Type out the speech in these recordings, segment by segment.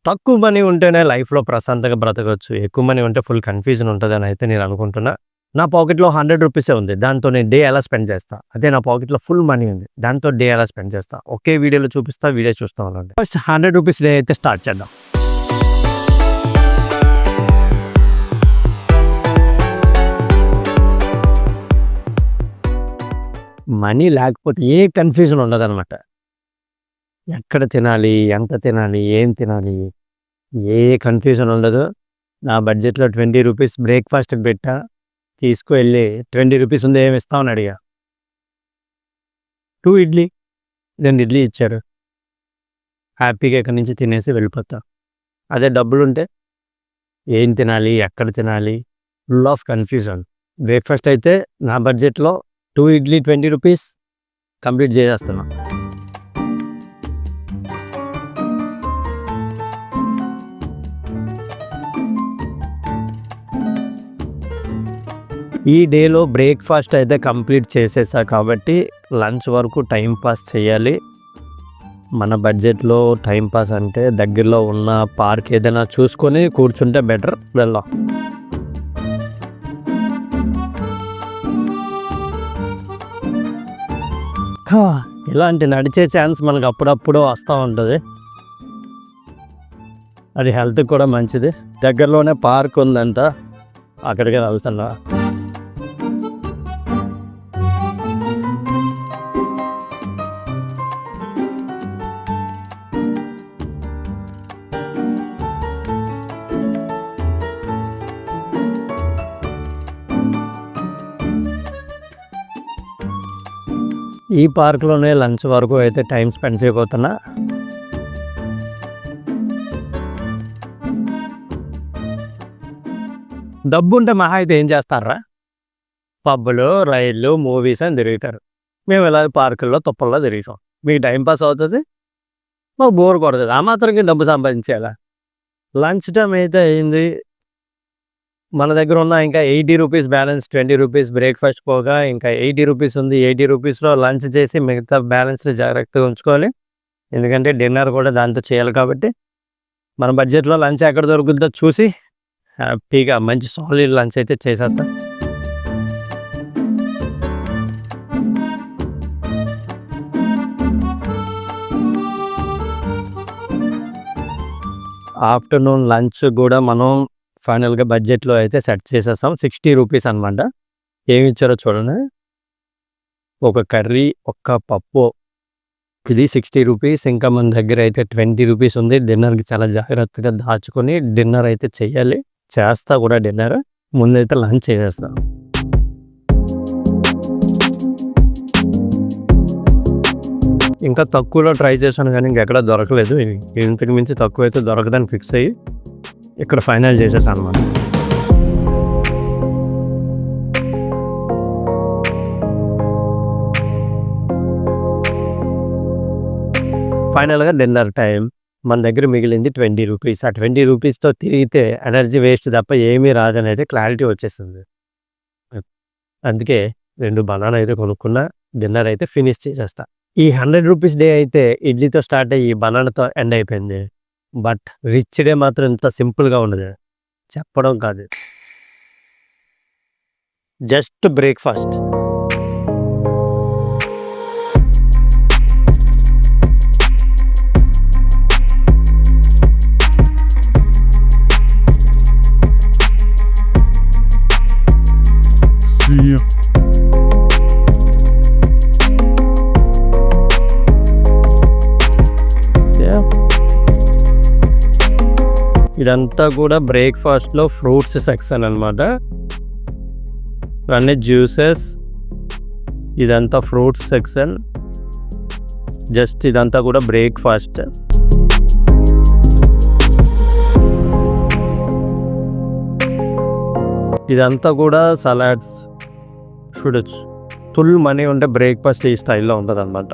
తక్కువ మనీ ఉంటేనే లైఫ్‌లో ప్రశాంతంగా బ్రతకచ్చు. ఎక్కువ మనీ ఉంటే ఫుల్ కన్‌ఫ్యూజన్ ఉంటదని అయితే నేను అనుకుంటున్నా. నా పాకెట్‌లో రూ. 100 ఉంది. దాంతో నేను డే ఎలా స్పెండ్ చేస్తా? అదే నా పాకెట్‌లో ఫుల్ మనీ ఉంది. దాంతో డే ఎలా స్పెండ్ చేస్తా? ఒకే వీడియోలో చూపిస్తా. వీడియో చూస్తా ఉండండి. ఫస్ట్ రూ. 100 డే అయితే స్టార్ట్ చేద్దాం. మనీ లేకపోతే ఏ కన్‌ఫ్యూజన్ ఉండదనమాట. ఎక్కడ తినాలి? ఎంత తినాలి? ఏం తినాలి? ఏ కన్‌ఫ్యూజన్ ఉండదు. నా బడ్జెట్‌లో రూ. 20 బ్రేక్‌ఫాస్ట్‌కి పెట్టా. తీసుకువెళ్ళి రూ. 20 ఉంది ఏమి ఇస్తావు అని అడిగా. 2 ఇడ్లీ, 2 ఇడ్లీ ఇచ్చారు. హ్యాపీగా ఇక్కడి నుంచి తినేసి వెళ్ళిపోతా. అదే డబ్బులుంటే ఏం తినాలి? ఎక్కడ తినాలి? Full of confusion. బ్రేక్‌ఫాస్ట్ అయితే నా బడ్జెట్‌లో 2 ఇడ్లీ రూ. 20 కంప్లీట్ చేసేస్తున్నా. ఈ డేలో బ్రేక్‌ఫాస్ట్ అయితే కంప్లీట్ చేసేసా కాబట్టి లంచ్ వరకు టైం పాస్ చేయాలి. మన బడ్జెట్‌లో టైం పాస్ అంటే దగ్గరలో ఉన్న పార్క్ ఏదైనా చూసుకొని కూర్చుంటే బెటర్. వెళ్దాం. ఇలాంటి నడిచే ఛాన్స్ మనకు అప్పుడప్పుడు వస్తూ ఉంటుంది. అది హెల్త్‌కి కూడా మంచిది. దగ్గరలోనే పార్క్ ఉందంట, అక్కడికే వెళ్తున్నా. ఈ పార్క్‌లోనే లంచ్ వరకు అయితే టైం స్పెండ్ చేయబోతున్నా. డబ్బుంటే మహా అయితే ఏం చేస్తారా? పబ్బులు, రైళ్ళు, మూవీస్ అని తిరుగుతారు. మేము ఇలా పార్కుల్లో, తుప్పల్లో తిరుగుతాం. మీకు టైం పాస్ అవుతుంది, మాకు బోర్ కొడుతుంది. ఆ మాత్రంకి డబ్బు సంపాదించేయాలా? లంచ్ టైం అయితే అయింది. మన దగ్గర ఉన్న ఇంకా రూ. 80 బ్యాలెన్స్, రూ. 20 బ్రేక్‌ఫాస్ట్ పోగా ఇంకా రూ. 80 ఉంది. రూ. 80లో లంచ్ చేసి మిగతా బ్యాలెన్స్‌ని జాగ్రత్తగా ఉంచుకోవాలి. ఎందుకంటే డిన్నర్ కూడా దాంతో చేయాలి కాబట్టి మన బడ్జెట్‌లో లంచ్ ఎక్కడ దొరుకుతుందో చూసి హ్యాపీగా మంచి సాలిడ్ లంచ్ అయితే చేసేస్తా. ఆఫ్టర్నూన్ లంచ్ కూడా మనం ఫైనల్గా బడ్జెట్లో అయితే సెట్ చేసేస్తాం. రూ. 60 అనమాట. ఏమి ఇచ్చారో చూడండి. ఒక కర్రీ, ఒక్క పప్పు, ఇది రూ. 60. ఇంకా మన దగ్గర అయితే రూ. 20 ఉంది. డిన్నర్కి చాలా జాగ్రత్తగా దాచుకొని డిన్నర్ అయితే చెయ్యాలి. చేస్తా కూడా డిన్నర్. ముందైతే లంచ్ చేసేస్తా. ఇంకా తక్కువలో ట్రై చేశాను కానీ ఇంకెక్కడ దొరకలేదు. ఇంతకు మించి తక్కువ అయితే దొరకదని ఫిక్స్ అయ్యి ఇక్కడ ఫైనల్ చేసేసాను అనమాట. ఫైనల్గా డిన్నర్ టైం. మన దగ్గర మిగిలింది రూ. 20. ఆ రూ. 20తో తిరిగితే ఎనర్జీ వేస్ట్ తప్ప ఏమీ రాదని అయితే క్లారిటీ వచ్చేసింది. అందుకే 2 బనానా అయితే కొనుక్కున్నా. డిన్నర్ అయితే ఫినిష్ చేసేస్తా. ఈ రూ. 100 డే అయితే ఇడ్లీతో స్టార్ట్ అయ్యి బనానాతో ఎండ్ అయిపోయింది. బట్ రిచ్ డే మాత్రం ఇంత సింపుల్గా ఉండదు, చెప్పడం కాదు. Just breakfast. ఇదంతా కూడా బ్రేక్‌ఫాస్ట్‌లో ఫ్రూట్స్ సెక్షన్ అనమాట. అన్నీ జ్యూసెస్, ఇదంతా ఫ్రూట్స్ సెక్షన్. జస్ట్ ఇదంతా కూడా బ్రేక్‌ఫాస్ట్. ఇదంతా కూడా సలాడ్స్ చూడొచ్చు. ఫుల్ మనీ ఉంటే బ్రేక్‌ఫాస్ట్ ఈ స్టైల్లో ఉంటుంది అనమాట.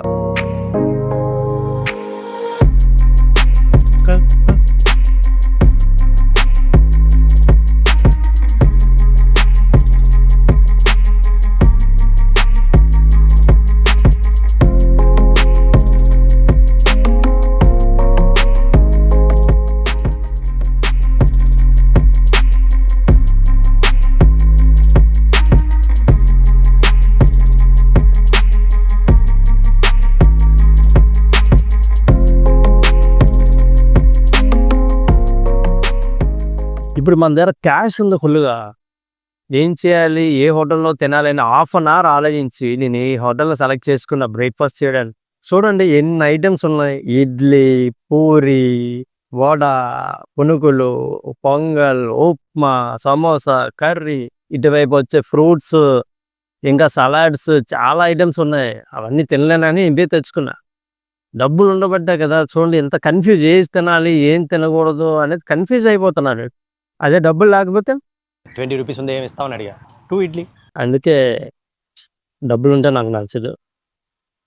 ఇప్పుడు మన దగ్గర క్యాష్ ఉంది ఫుల్‌గా. ఏం చేయాలి? ఏ హోటల్‌లో తినాలని హాఫ్ అన్ అవర్ ఆలోచించి నేను ఈ హోటల్‌లో సెలెక్ట్ చేసుకున్న బ్రేక్‌ఫాస్ట్ చేయడానికి. చూడండి ఎన్ని ఐటెమ్స్ ఉన్నాయి. ఇడ్లీ, పూరి, వడ, పునుగులు, పొంగల్, ఉప్మా, సమోసా, కర్రీ, ఇటువైపు వచ్చే ఫ్రూట్స్, ఇంకా సలాడ్స్ చాలా ఐటెమ్స్ ఉన్నాయి. అవన్నీ తినలేనని ఇవే తెచ్చుకున్నా. డబ్బులు ఉండబట్టే కదా! చూడండి ఎంత కన్‌ఫ్యూజ్ ఏది తినాలి, ఏం తినకూడదు అనేది కన్‌ఫ్యూజ్ అయిపోతున్నాను. అదే డబ్బులు లేకపోతే 20 రూపీస్ ఉంది ఏమి ఇస్తామని అడిగా 2 ఇడ్లీ. అందుకే డబ్బులుంటే నాకు నచ్చదు.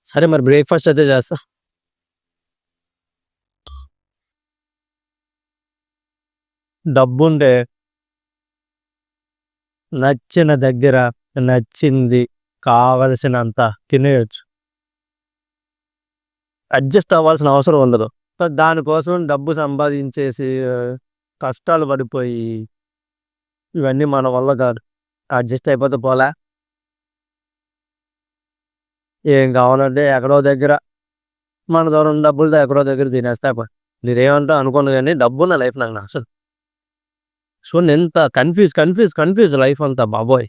సరే మరి బ్రేక్‌ఫాస్ట్ అయితే చేస్తా. డబ్బుంటే నచ్చిన దగ్గర నచ్చింది కావలసినంత తినేయొచ్చు. అడ్జస్ట్ అవ్వాల్సిన అవసరం ఉండదు. దానికోసం డబ్బు సంపాదించేసి కష్టాలు పడిపోయి ఇవన్నీ మన వల్ల కాదు. అడ్జస్ట్ అయిపోతే పోలే. ఏం కావాలంటే ఎక్కడో దగ్గర మన దగ్గర ఉన్న డబ్బులతో ఎక్కడో దగ్గర తినేస్తా మీరేమంటావు అనుకోను కానీ డబ్బున్న లైఫ్ నాకు నచ్చదు. సో ఎంత కన్ఫ్యూజ్ లైఫ్ అంతా బాబోయ్.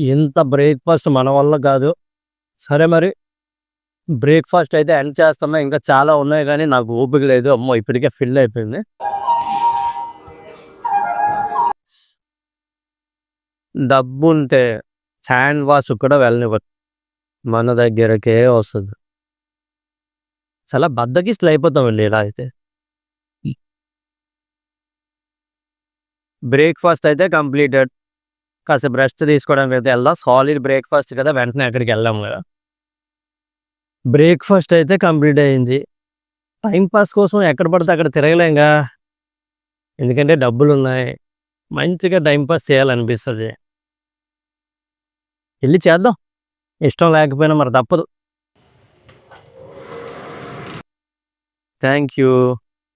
ఇంత బ్రేక్‌ఫాస్ట్ మన వల్ల కాదు. సరే మరి బ్రేక్‌ఫాస్ట్ అయితే ఎండ్ చేస్తున్నా. ఇంకా చాలా ఉన్నాయి కానీ నాకు ఓపిక లేదు. అమ్మో! ఇప్పటికే ఫిల్ అయిపోయింది. డబ్బుంటే హ్యాండ్ వాష్ కూడా వెళ్ళనివ్వరు. మన దగ్గరకే వస్తది. చాలా బద్ధకిస్తులు అయిపోతామండి ఇలా అయితే. బ్రేక్‌ఫాస్ట్ అయితే కంప్లీటెడ్. కాసేపు రెస్ట్ తీసుకోవడానికి అయితే వెళ్దాం. సాలిడ్ బ్రేక్‌ఫాస్ట్ కదా! వెంటనే అక్కడికి వెళ్ళాము కదా! బ్రేక్‌ఫాస్ట్ అయితే కంప్లీట్ అయింది. టైమ్ పాస్ కోసం ఎక్కడ పడితే అక్కడ తిరగలేంగా. ఎందుకంటే డబ్బులున్నాయి. మంచిగా టైమ్ పాస్ చేయాలనిపిస్తది. ఎళ్లి చేద్దాం. ఇష్టం లేకపోయినా మరి తప్పదు. Thank you.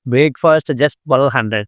Breakfast just 1200.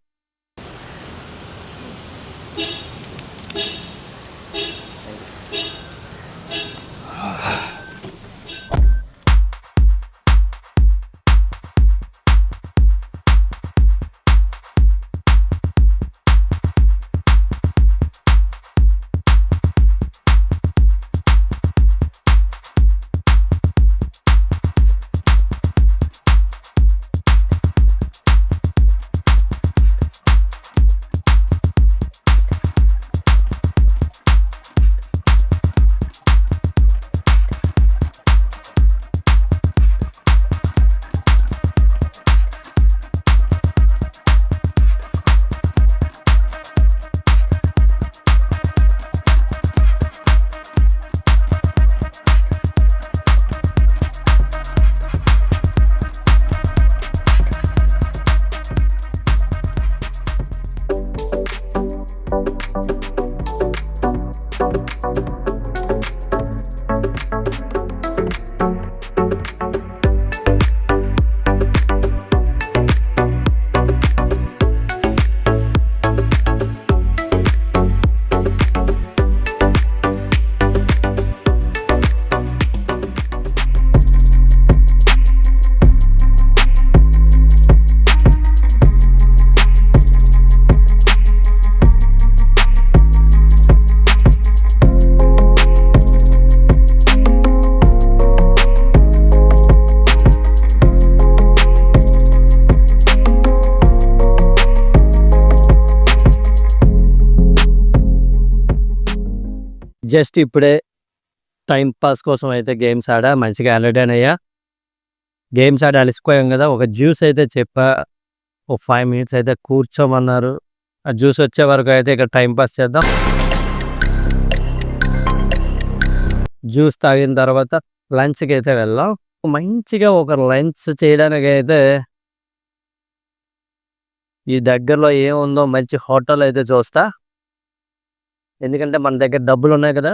Just ఇప్పుడే టైమ్ పాస్ కోసం అయితే గేమ్స్ ఆడా. మంచిగా ఎంటర్‌టైన్ అయ్యా. గేమ్స్ ఆడి అలసిపోయాం కదా! ఒక జ్యూస్ అయితే చెప్పా. ఒక 5 మినిట్స్ అయితే కూర్చోమన్నారు. ఆ జ్యూస్ వచ్చే వరకు అయితే ఇక్కడ టైమ్ పాస్ చేద్దాం. జ్యూస్ తాగిన తర్వాత లంచ్‌కి అయితే వెళ్దాం. మంచిగా ఒక లంచ్ చేయడానికైతే ఈ దగ్గరలో ఏముందో మంచి హోటల్ అయితే చూస్తా. ఎందుకంటే మన దగ్గర డబ్బులున్నాయి కదా!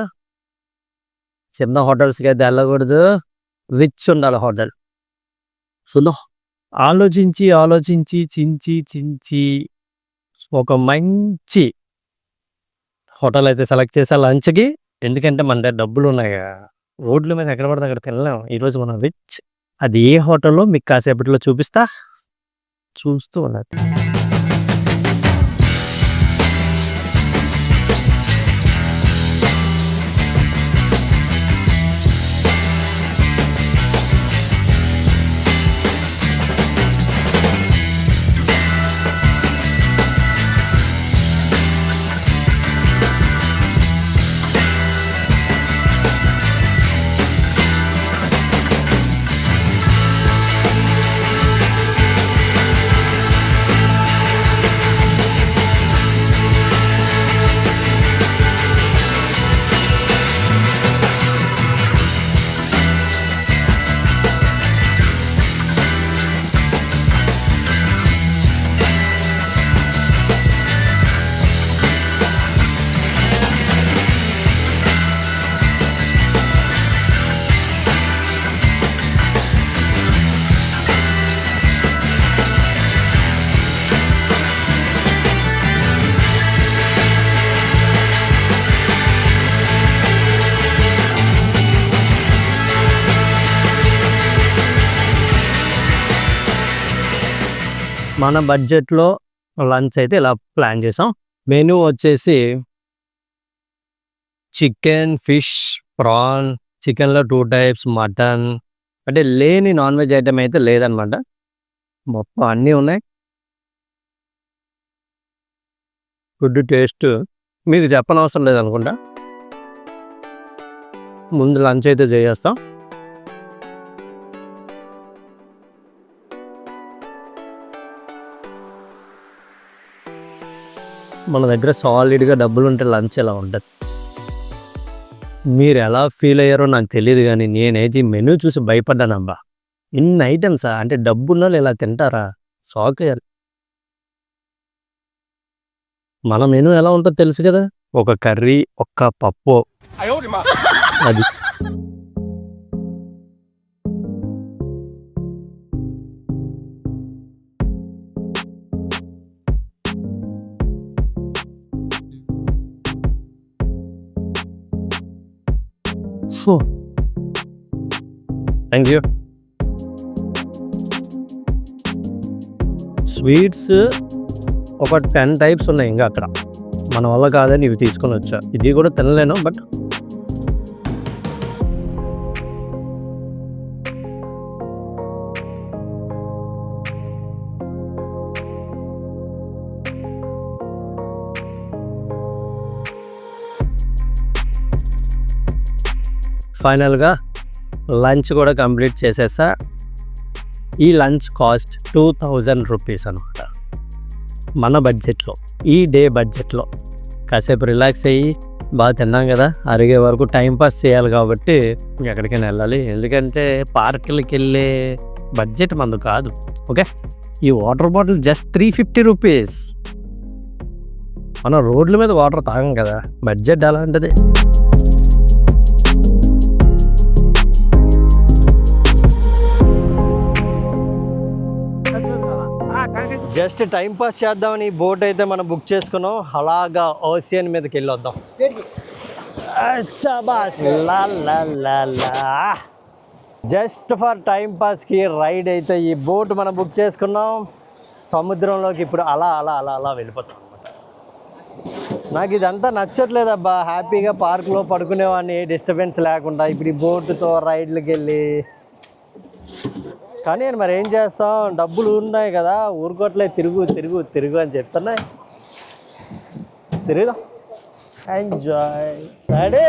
చిన్న హోటల్స్‌కి అయితే వెళ్ళకూడదు. రిచ్ ఉండాలి హోటల్. చూద్దాం. ఆలోచించి ఆలోచించి చించి చించి ఒక మంచి హోటల్ అయితే సెలెక్ట్ చేసా లంచ్కి. ఎందుకంటే మన దగ్గర డబ్బులు ఉన్నాయి కదా, రోడ్ల మీద ఎక్కడ పడితే అక్కడ తినలేము. ఈరోజు మనం రిచ్. అది ఏ హోటల్లో మీకు కాసేపట్లో చూపిస్తా, చూస్తూ ఉన్నారు. మన బడ్జెట్లో లంచ్ అయితే ఇలా ప్లాన్ చేసాం. మెనూ వచ్చేసి చికెన్, ఫిష్, ప్రాన్. చికెన్లో 2 టైప్స్, మటన్ అంటే లేని నాన్ వెజ్ ఐటమ్ అయితే లేదనమాట. మొత్తం అన్నీ ఉన్నాయి. ఫుడ్ టేస్ట్ మీకు చెప్పనవసరం లేదనుకుంటా. ముందు లంచ్ అయితే చేసేస్తాం. మన దగ్గర సాలిడ్గా డబ్బులు ఉంటే లంచ్ ఎలా ఉంటుంది. మీరు ఎలా ఫీల్ అయ్యారో నాకు తెలియదు, కానీ నేనైతే ఈ మెనూ చూసి భయపడ్డానబ్బా. ఇన్ని ఐటమ్సా అంటే డబ్బున్న వాళ్ళు ఇలా తింటారా? షాక్ అయ్యారు. మన మెనూ ఎలా ఉంటుందో తెలుసు కదా, ఒక కర్రీ, ఒక్క పప్పు, అది సో థ్యాంక్ యూ. స్వీట్స్ ఒక 10 టైప్స్ ఉన్నాయి ఇంకా అక్కడ. మన వల్ల కాదని ఇవి తీసుకొని వచ్చా. ఇది కూడా తినలేను, బట్ ఫైనల్గా లంచ్ కూడా కంప్లీట్ చేసేసా. ఈ లంచ్ కాస్ట్ 2000 రూపీస్ అనమాట. మన బడ్జెట్లో, ఈ డే బడ్జెట్లో కాసేపు రిలాక్స్ అయ్యి బాగా తిన్నాం కదా, అరిగే వరకు టైంపాస్ చేయాలి కాబట్టి ఎక్కడికైనా వెళ్ళాలి. ఎందుకంటే పార్కులకి వెళ్ళే బడ్జెట్ మనది కాదు. ఓకే, ఈ వాటర్ బాటిల్ జస్ట్ 350 రూపీస్. మనం రోడ్ల మీద వాటర్ తాగం కదా, బడ్జెట్ ఎలా ఉంటుంది. జస్ట్ టైం పాస్ చేద్దామని బోట్ అయితే మనం బుక్ చేసుకున్నాం. అలాగా ఓషియన్ మీదకి వెళ్ళొద్దాం. జస్ట్ ఫర్ టైం పాస్కి రైడ్ అయితే ఈ బోట్ మనం బుక్ చేసుకున్నాం. సముద్రంలోకి ఇప్పుడు అలా అలా అలా అలా వెళ్ళిపోతాం అనమాట. నాకు ఇదంతా నచ్చట్లేదబ్బా. హ్యాపీగా పార్కులో పడుకునేవాడిని, డిస్టర్బెన్స్ లేకుండా. ఇప్పుడు ఈ బోటుతో రైడ్లకి వెళ్ళి, కానీ నేను మరి ఏం చేస్తాం, డబ్బులు ఉన్నాయి కదా, ఊరుకోట్లే. తిరుగు తిరుగు తిరుగు అని చెప్తున్నాయి. తిరుగుదాం. ఎంజాయ్. రెడీ?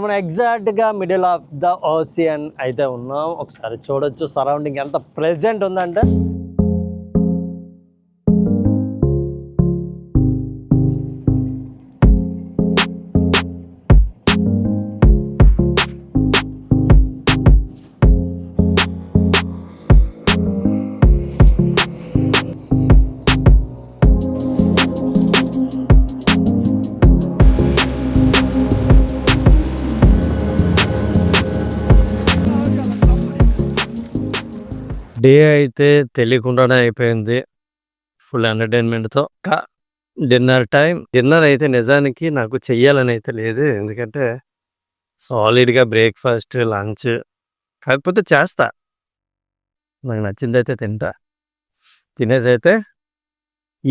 మనం ఎగ్జాక్ట్గా మిడిల్ ఆఫ్ ద ఓషియన్ అయితే ఉన్నాం. ఒకసారి చూడొచ్చు సరౌండింగ్ ఎంత ప్లెజెంట్ ఉందంటే. డే అయితే తెలియకుండానే అయిపోయింది ఫుల్ ఎంటర్టైన్మెంట్తో. డిన్నర్ అయితే నిజానికి నాకు చెయ్యాలని అయితే లేదు, ఎందుకంటే సాలిడ్గా బ్రేక్ఫాస్ట్ లంచ్ కాకపోతే చేస్తా, నాకు నచ్చింది అయితే తింటా. తినేసి అయితే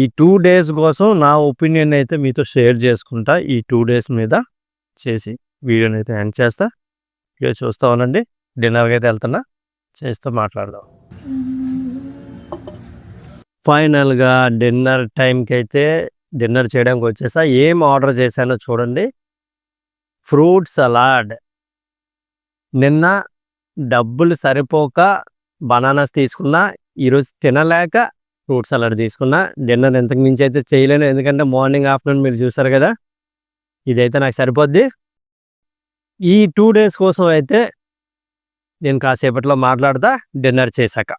ఈ 2 days కోసం నా ఒపీనియన్ అయితే మీతో షేర్ చేసుకుంటా. ఈ 2 days మీద చేసి వీడియోని అయితే ఎండ్ చేస్తా. ఇక చూస్తా ఉండండి. డిన్నర్కి అయితే వెళ్తున్నా, చేస్తూ మాట్లాడదాం. ఫైనల్గా డిన్నర్ టైంకి అయితే డిన్నర్ చేయడానికి వచ్చేసా. ఏం ఆర్డర్ చేశానో చూడండి. Fruit salad. నిన్న డబ్బులు సరిపోక బనానాస్ తీసుకున్నా, ఈరోజు తినలేక ఫ్రూట్ సలాడ్ తీసుకున్నా. డిన్నర్ ఎంతకు మించి అయితే చేయలేను, ఎందుకంటే మార్నింగ్ ఆఫ్టర్నూన్ మీరు చూసారు కదా, ఇదైతే నాకు సరిపోద్ది. ఈ 2 days కోసం అయితే నేను కాసేపట్లో మాట్లాడతా డిన్నర్ చేశాక.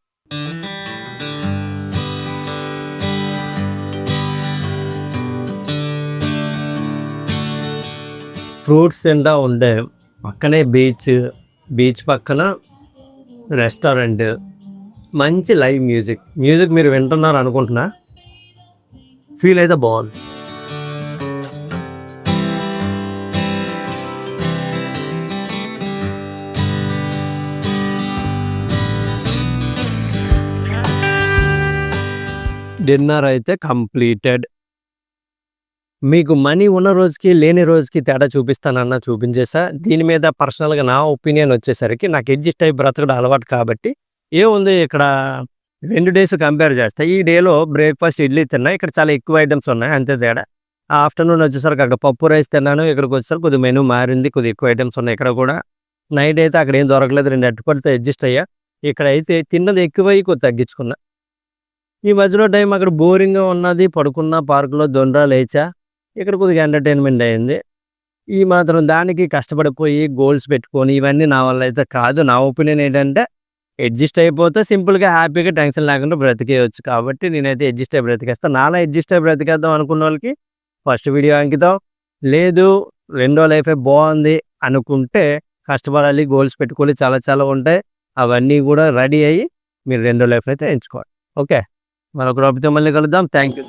ఫ్రూట్స్ తింటా ఉండే పక్కనే బీచ్ పక్కన రెస్టారెంట్, మంచి లైవ్ మ్యూజిక్ మీరు వింటున్నారు అనుకుంటున్నా. ఫీల్ అయితే బాగుంది. డిన్నర్ అయితే కంప్లీటెడ్. మీకు మనీ ఉన్న రోజుకి లేని రోజుకి తేడా చూపిస్తానన్నా చూపించేసా. దీని మీద పర్సనల్గా నా ఒపీనియన్ వచ్చేసరికి నాకు అడ్జస్ట్ అయ్యి బ్రతకడం అలవాటు కాబట్టి ఏముంది, ఇక్కడ 2 days కంపేర్ చేస్తా. ఈ డేలో బ్రేక్ఫాస్ట్ ఇడ్లీ తిన్నా, ఇక్కడ చాలా ఎక్కువ ఐటమ్స్ ఉన్నాయి, అంతే తేడా. ఆఫ్టర్నూన్ వచ్చేసరికి అక్కడ పప్పు రైస్ తిన్నాను, ఇక్కడికి వచ్చేసరికి కొద్దిగా మెనూ మారింది, కొద్దిగా ఎక్కువ ఐటమ్స్ ఉన్నాయి ఇక్కడ కూడా. నైట్ అయితే అక్కడ ఏం దొరకలేదు, 2 అరటిపళ్ళతో అడ్జస్ట్ అయ్యా. ఇక్కడ అయితే తిన్నది ఎక్కువై కొద్ది తగ్గించుకున్నా. ఈ మధ్యలో టైం అక్కడ బోరింగ్గా ఉన్నది, పడుకున్న పార్కులో దొండరా లేచా. ఇక్కడ కొద్దిగా ఎంటర్టైన్మెంట్ అయింది. ఈ మాత్రం దానికి కష్టపడిపోయి గోల్స్ పెట్టుకొని ఇవన్నీ నా వల్ల అయితే కాదు. నా ఒపీనియన్ ఏంటంటే అడ్జస్ట్ అయిపోతే సింపుల్గా హ్యాపీగా టెన్షన్ లేకుండా బ్రతికేయచ్చు. కాబట్టి నేనైతే అడ్జస్ట్ అయ్యి బ్రతికేస్తాను. నాలా అడ్జస్ట్ అయ్యి బ్రతికేద్దాం అనుకున్న వాళ్ళకి ఫస్ట్ వీడియో అంకితం. లేదు రెండో లైఫే బాగుంది అనుకుంటే కష్టపడాలి, గోల్స్ పెట్టుకోవాలి, చాలా ఉంటాయి. అవన్నీ కూడా రెడీ అయ్యి మీరు రెండో లైఫ్ అయితే ఎంచుకోవాలి. ఓకే, మరొక రూపంతో మళ్ళీ కలుద్దాం. Thank you.